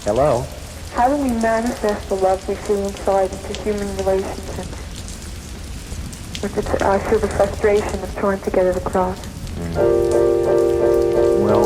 Hello? How do we manifest the love we feel inside into human relations? I feel the frustration of trying to get it across. Well,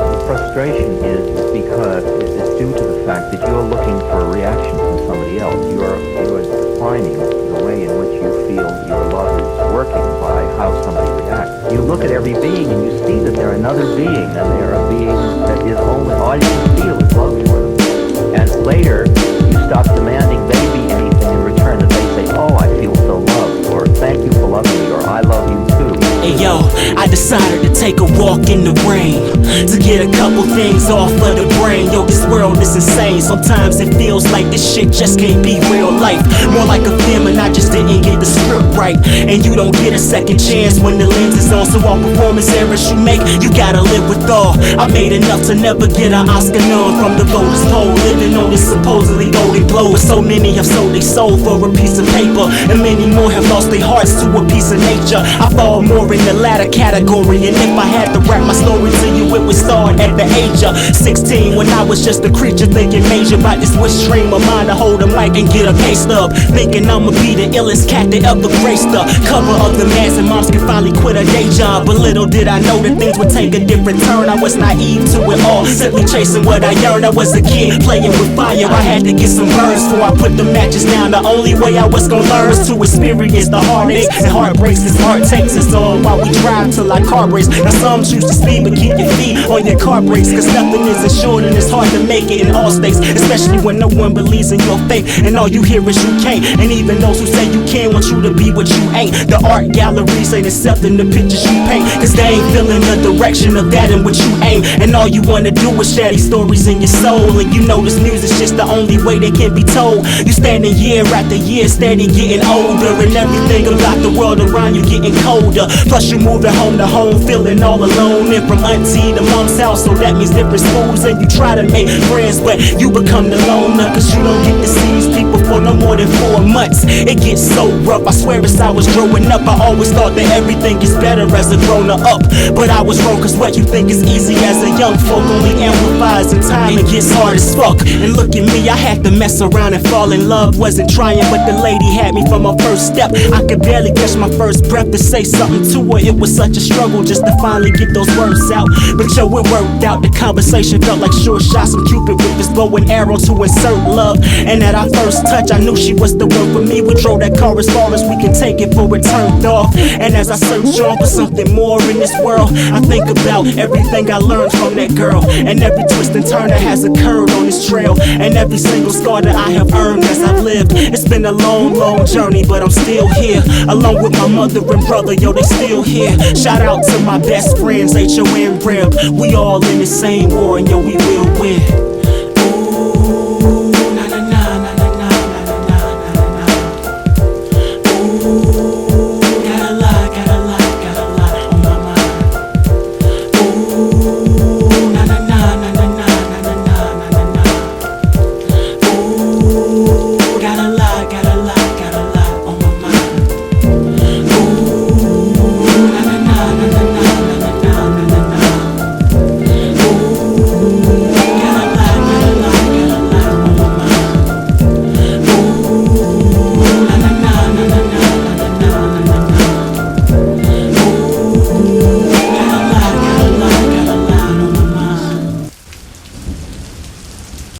the frustration is because it's due to the fact that you're looking for a reaction from somebody else. You're defining the way in which you feel your love is working by how somebody reacts. You look at every being and you see that they're another being, and they're a being that is only, all you can feel is love for them. And later, you stop demanding they be anything in return, that they say, oh, I feel so loved, or thank you for loving me, or I love you too. Hey yo, I decided to take a walk in the rain to get a couple things off of the brain. Yo, this world is insane. Sometimes it feels like this shit just can't be real life. More like a film and I just didn't get the script right. And you don't get a second chance when the lens is on. So all performance errors you make, you gotta live with all. I made enough to never get an Oscar known from the voters poll. Living on this supposedly golden glow. But so many have sold their soul for a piece of paper, and many more have lost their hearts to a piece of nature. I fall more in the latter category, and if I had to rap my story to you, it would start at the age of 16, when I was just a creature thinking major about this wish dream of mine to hold a mic and get a pay stub, thinking I'ma be the illest cat that ever graced the cover of the mass, and moms can finally quit a day job. But little did I know that things would take a different turn. I was naive to it all, simply chasing what I yearned. I was a kid playing with fire, I had to get some burns before I put the matches down. The only way I was gonna learn is to experience the heartaches and heartbreaks. This heart takes us all while we drive till our car breaks. Now some choose to speed, but keep your feet on your car brakes, cause nothing is assured and it's hard to make it in all states, especially when no one believes in your faith and all you hear is you can't. And even those who say you can want you to be what you ain't. The art galleries ain't accepting the pictures you paint, cause they ain't feeling the direction of that in which you aim. And all you wanna do is share these stories in your soul, and you know this music's just the only way they can be told. You standing year after year, steady getting older, and everything about the world around you getting colder. Plus you moving home to home, feeling all alone, and from auntie to mom's house, so that means different schools. And you try to make friends, but you become the loner, cause you don't get to see these people for no more than 4 months. It gets so rough, I swear as I was growing up, I always thought that everything is better as a grown up. But I was wrong, cause what you think is easy as a young folk only amplifies in time and gets hard as fuck. And look at me, I had to mess around and fall in love. Wasn't trying, but the lady had me from my first step. I could barely catch my first breath to say something to her. It was such a struggle just to finally get those words out. But yo, it worked out. The conversation felt like sure shots from Cupid with his bow and arrow to insert love. And at our first touch, I knew she was the one for me. We drove that car as far as we can take it before it turned off. And as I search on for something more in this world, I think about everything I learned from that girl, and every twist and turn that has occurred on this trail, and every single scar that I have earned as I've lived. It's been a long, long journey, but I'm still here, along with my mother and brother, yo, they still here. Shout out to my best friends, HON Reb. We all in the same war, and yo, we will win. Ooh, na na na na na na na na na na. Ooh.